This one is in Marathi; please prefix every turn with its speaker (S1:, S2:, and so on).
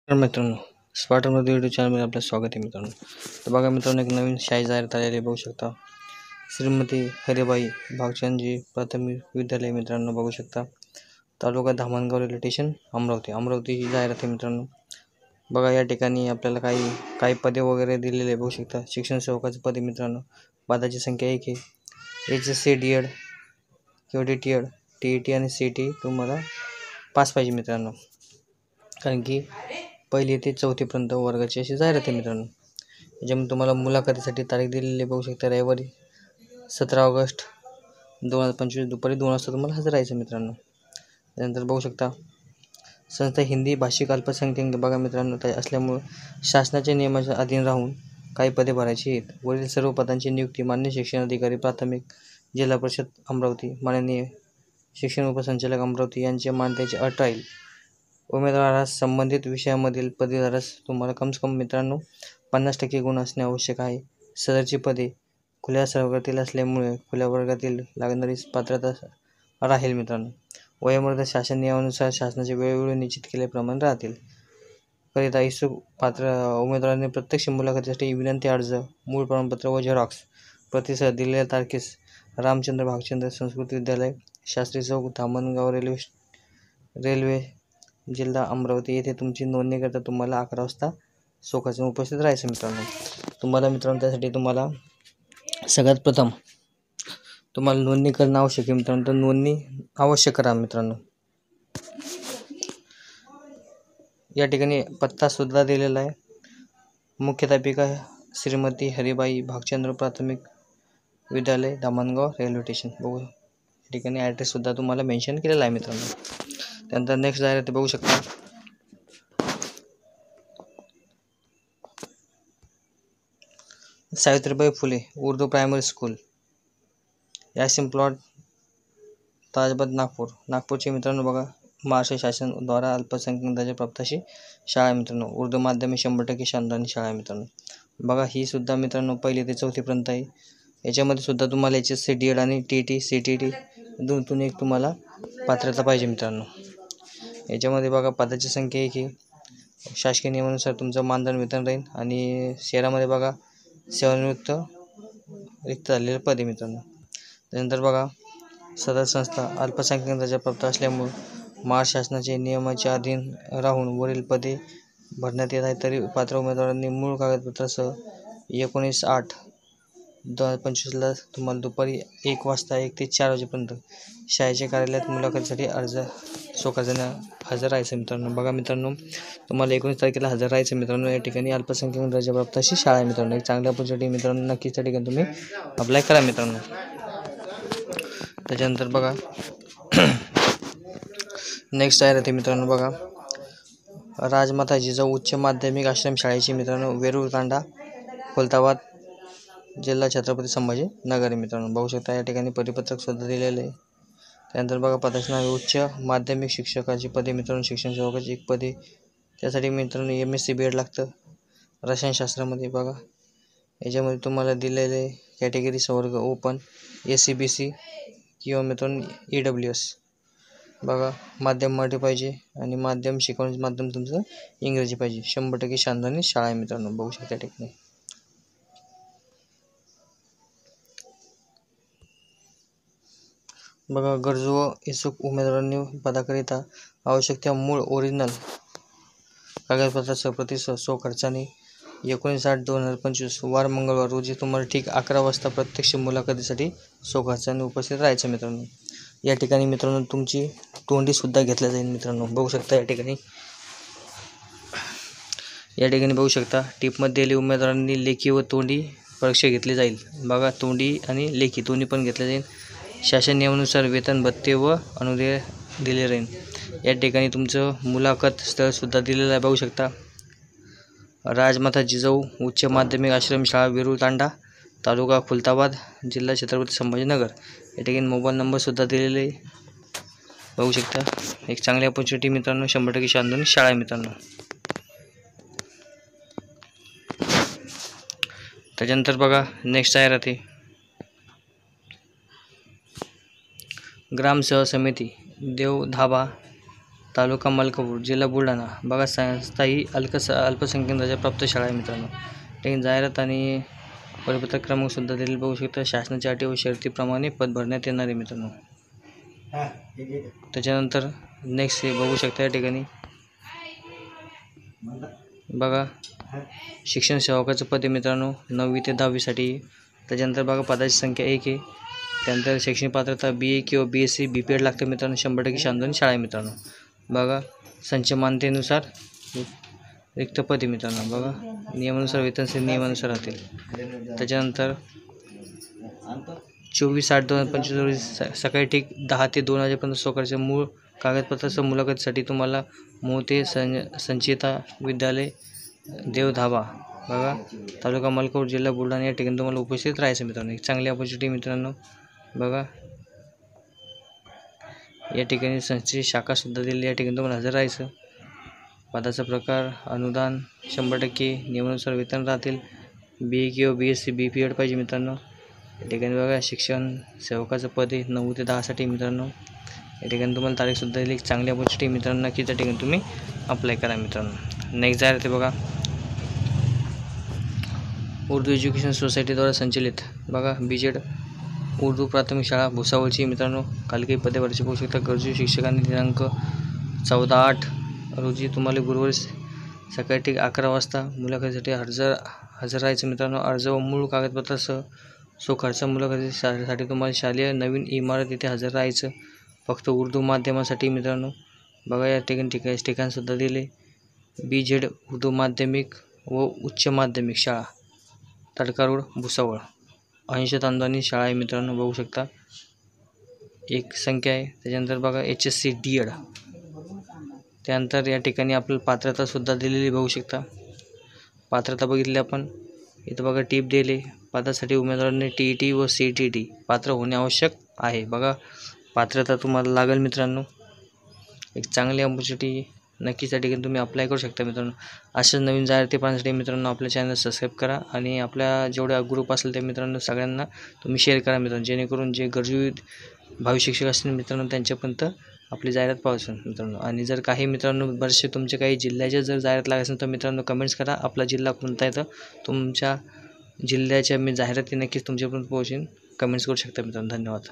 S1: तर मित्रांनो, स्पार्टनमध्ये यूट्यूब चॅनलमध्ये आपलं स्वागत आहे मित्रांनो. तर बघा मित्रांनो, एक नवीन शाळा जाहिरात आलेली बघू शकता. श्रीमती हरिबाई भागचंदजी प्राथमिक विद्यालय मित्रांनो बघू शकता. तालुका धामणगाव रेल्वे स्टेशन अमरावती ही जाहिरात आहे मित्रांनो. बघा या ठिकाणी आपल्याला काही पदे वगैरे दिलेले बघू शकता. शिक्षण सेवकाचे पदे मित्रांनो. पदाची संख्या 1 आहे. HSC DED किंवा DTED TET आणि CT तुम्हाला पास पाहिजे मित्रांनो, कारण की 1ली ते 4थीपर्यंत वर्गाची अशी जाहिरात आहे मित्रांनो. याच्यामध्ये तुम्हाला मुलाखतीसाठी तारीख दिलेली बघू शकता. रविवारी 17 ऑगस्ट 2025 दुपारी 2 वाजता तुम्हाला हजर राहायचं मित्रांनो. त्यानंतर बघू शकता संस्था हिंदी भाषिक अल्पसंख्याक बघा मित्रांनो असल्यामुळे शासनाच्या नियमाच्या अधीन राहून काही पदे भरायची आहेत. वरील सर्व पदांची नियुक्ती मान्य शिक्षण अधिकारी प्राथमिक जिल्हा परिषद अमरावती माननीय शिक्षण उपसंचालक अमरावती यांच्या मान्यतेची अट राहील. उमेदवारास संबंधित विषयामधील पदवीधरास तुम्हाला कमसे कम मित्रांनो 50% गुण असणे आवश्यक आहे. सदरची पदे खुल्या वर्गातील असल्यामुळे खुल्या वर्गातील लागणारी पात्रता राहील मित्रांनो. वयोमर्यादा शासन नियमानुसार शासनाचे वेळोवेळी निश्चित केल्याप्रमाणे राहतील. करिता इच्छुक पात्र उमेदवारांनी प्रत्यक्ष मुलाखतीसाठी विनंती अर्ज, मूळ प्रमाणपत्र व झेरॉक्स प्रतिसाद दिलेल्या तारखेस रामचंद्र भागचंद्र संस्कृत विद्यालय, शास्त्री चौक, धामणगाव रेल्वे जिल्हा अमरावती येथे तुमची नोंदणी करता तुम्हाला 11 वाजता सोकासून उपस्थित राहायचं मित्रांनो. त्यासाठी तुम्हाला सगळ्यात प्रथम तुम्हाला नोंदणी करणं आवश्यक आहे मित्रांनो. तर नोंदणी अवश्य करा मित्रांनो. या ठिकाणी पत्ता सुद्धा दिलेला आहे. मुख्याध्यापिका श्रीमती हरिबाई भागचंद्र प्राथमिक विद्यालय धामणगाव रेल्वे स्टेशन बघू. या ठिकाणी ॲड्रेस सुद्धा तुम्हाला मेन्शन केलेला आहे मित्रांनो. त्यानंतर नेक्स्ट जाहिरात बघू शकता. Savitribai Phule Urdu primary school, Yasin plot, Tajbad नागपूरचे मित्रांनो बघा. महाराष्ट्र शासन द्वारा अल्पसंख्याक दर्जाप्राप्त अशी शाळा मित्रांनो. उर्दू माध्यम 100% शानदानी शाळा मित्रांनो. बघा ही सुद्धा मित्रांनो 1ली ते 4थीपर्यंत आहे. याच्यामध्ये सुद्धा तुम्हाला HSC DED आणि TET CTET दोनतून एक तुम्हाला पात्रता पाहिजे मित्रांनो. याच्यामध्ये बघा पदाची संख्या 1 आहे. शासकीय नियमानुसार तुमचं मानधन वेतन राहील आणि शहरामध्ये बघा सेवानिवृत्त रिक्त झालेले पदे मित्रांनो. त्यानंतर बघा सदर संस्था अल्पसंख्याक दर्जाप्राप्त असल्यामुळे महाराष्ट्र शासनाचे नियमाच्या अधीन राहून वरील पदे भरण्यात येत आहे. तरी पात्र उमेदवारांनी मूळ कागदपत्रासह 19/8/2025 तुम्हाला दुपारी 1 वाजता 1 ते 4 वाजेपर्यंत शाळेच्या कार्यालयात मुलाखतीसाठी अर्ज सोकाजणं हजर राहायचं मित्रांनो. बघा मित्रांनो, तुम्हाला 19 तारखेला हजर राहायचं मित्रांनो. या ठिकाणी अल्पसंख्याक दर्जाप्राप्त अशी शाळा आहे मित्रांनो. एक चांगल्या ऑपॉर्च्युनिटी मित्रांनो. नक्कीच त्या ठिकाणी तुम्ही अप्लाय करा मित्रांनो. त्याच्यानंतर बघा नेक्स्ट जाहिरात आहे मित्रांनो. बघा राजमाता जिजाऊ उच्च माध्यमिक आश्रम शाळेची मित्रांनो. वेरूळ तांडा खुलताबाद जिल्हा छत्रपती संभाजी नगर मित्रांनो बघू शकता. या ठिकाणी परिपत्रक सुद्धा दिलेलं आहे. त्यानंतर बघा पदाचे नाव उच्च माध्यमिक शिक्षकाची पदे मित्रांनो. शिक्षण सेवकाची 1 पदे. त्यासाठी मित्रांनो MSc BEd लागतं रसायनशास्त्रामध्ये. बघा याच्यामध्ये तुम्हाला दिलेले कॅटेगरी वर्ग ओपन, SC BC किंवा मित्रांनो EWS. बघा माध्यम मराठी पाहिजे आणि माध्यम शिकवण्याचे माध्यम तुमचं इंग्रजी पाहिजे. 100% शानदानी शाळा आहे मित्रांनो बघू शकता त्या ठिकाणी. बघा गरजू व इच्छुक उमेदवारांनी पदाकरिता आवश्यक त्या मूळ ओरिजिनल कागदपत्रासह प्रतिसह खर्चाने 19/8/2025 वार मंगळवार रोजी तुम्हाला ठीक 11 वाजता प्रत्यक्ष मुलाखतीसाठी खर्चाने उपस्थित राहायचं मित्रांनो. या ठिकाणी मित्रांनो तुमची तोंडी सुद्धा घेतल्या जाईल मित्रांनो बघू शकता. या ठिकाणी बघू शकता टिपमध्ये दिलेल्या उमेदवारांनी लेखी व तोंडी परीक्षा घेतली जाईल. बघा तोंडी आणि लेखी दोन्ही पण घेतल्या जाईल. शासन नियमानुसार वेतन भत्ते व अनुदान दिले राहील. या ठिकाणी तुमचं मुलाखत स्थळ सुद्धा दिलेलं आहे बघू शकता. राजमाता जिजाऊ उच्च माध्यमिक आश्रम शाळा वेरूळ तांडा तालुका खुलताबाद जिल्हा छत्रपती संभाजीनगर. या ठिकाणी मोबाईल नंबर सुद्धा दिलेले आहे बघू शकता. एक चांगली ऑपॉर्च्युनिटी मित्रांनो. 100% शानदार शाळा आहे मित्रांनो. त्याच्यानंतर बघा नेक्स्ट जाहिरात आहे. ग्रामसेवा समिती देव धाबा तालुका मलकापूर, जिल्हा बुलढाणा. बघा स्थायी अल्पसंख्याक दर्जाप्राप्त शाळा आहे मित्रांनो. ठिकाणी जाहिरात आणि परिपत्रक क्रमांक सुद्धा दिलेले बघू शकता. शासनाच्या अटी व शर्तीप्रमाणे पद भरण्यात येणार आहे मित्रांनो. त्याच्यानंतर नेक्स्ट हे बघू शकता या ठिकाणी बघा शिक्षण सेवकाचं पद आहे मित्रांनो 9वी ते 10वी साठी. त्याच्यानंतर बघा पदाची संख्या 1 आहे. त्यानंतर शैक्षणिक पात्रता BA किंवा BSc BPED लागतं मित्रांनो. 100% शांतून शाळा आहे मित्रांनो. बघा संच मानतेनुसार रिक्त पद आहे मित्रांनो. बघा नियमानुसार वेतनश्रेणी नियमानुसार राहतील. त्याच्यानंतर 24/8/2025 सकाळी ठीक 10 ते 2 वाजेपर्यंत स्वतःच्या मूळ कागदपत्रासह मुलाखतीसाठी तुम्हाला मोते संचिता विद्यालय देवधाबा बघा तालुका मलकापूर, जिल्हा बुलढाणा या ठिकाणी तुम्हाला उपस्थित राहायचं मित्रांनो. एक चांगली अपॉर्च्युनिटी मित्रांनो. बघा या ठिकाणी संस्थेची शाखा सुद्धा दिलेली. या ठिकाणी तुम्हाला हजर राहायचं. पदाचा प्रकार अनुदान 100% नियमानुसार वेतन राहतील. BA किंवा BSc BPED पाहिजे मित्रांनो. या ठिकाणी बघा शिक्षण सेवकाचं पद आहे 9 ते 10 साठी मित्रांनो. या ठिकाणी तुम्हाला तारीख सुद्धा दिली. एक चांगली अपॉर्च्युनिटी मित्रांनो. नक्की त्या ठिकाणी तुम्ही अप्लाय करा मित्रांनो. नेक्स्ट जाहिरात आहे बघा उर्दू एज्युकेशन सोसायटीद्वारा संचलित बघा BJED उर्दू प्राथमिक शाळा भुसावळची मित्रांनो. खाली काही पदे भरायची बघू शकता. गरजू शिक्षकांनी दिनांक 14/8 रोजी तुम्हाला गुरुवारी सकाळी ठीक 11 वाजता मुलाखतीसाठी हजर राहायचं मित्रांनो. अर्ज व मूळ कागदपत्रासह खर्च मुलाखतीसाठी तुम्हाला शालेय नवीन इमारत इथे हजर राहायचं. फक्त उर्दू माध्यमासाठी मित्रांनो. बघा या ठिकाणी ठिकाणसुद्धा दिले. BJED उर्दू माध्यमिक व उच्च माध्यमिक शाळा तडका रोड भुसावळ. 80 अनुदानित शाळा आहे मित्रांनो. बघू शकता एक संख्या आहे. त्याच्यानंतर बघा HSC DED. त्यानंतर या ठिकाणी आपल्याला पात्रता सुद्धा दिलेली बघू शकता. पात्रता बघितली आपण इथं बघा टीप दिले. पदासाठी उमेदवारांनी TET व CTET पात्र होणे आवश्यक आहे. बघा पात्रता तुम्हाला लागेल मित्रांनो. एक चांगली अपॉर्च्युनिटी नक्कीच त्या ठिकाणी तुम्ही अप्लाय करू शकता मित्रांनो. अशाच नवीन जाहिराती पाहण्यासाठी मित्रांनो आपल्या चॅनल सबस्क्राईब करा आणि आपल्या जेवढ्या ग्रुप असेल त्या मित्रांनो सगळ्यांना तुम्ही शेअर करा मित्रांनो. जेणेकरून जे गरजू भावी शिक्षक असतील मित्रांनो त्यांच्यापर्यंत आपली जाहिरात पोहोचेल मित्रांनो. आणि जर काही मित्रांनो बरेचसे तुमचे काही जिल्ह्याच्या जर जाहिरात लागत असेल तर मित्रांनो कमेंट्स करा. आपला जिल्हा कोणता आहे तर तुमच्या जिल्ह्याच्या मी जाहिराती नक्कीच तुमच्यापर्यंत पोहोचेन. कमेंट्स करू शकता मित्रांनो. धन्यवाद.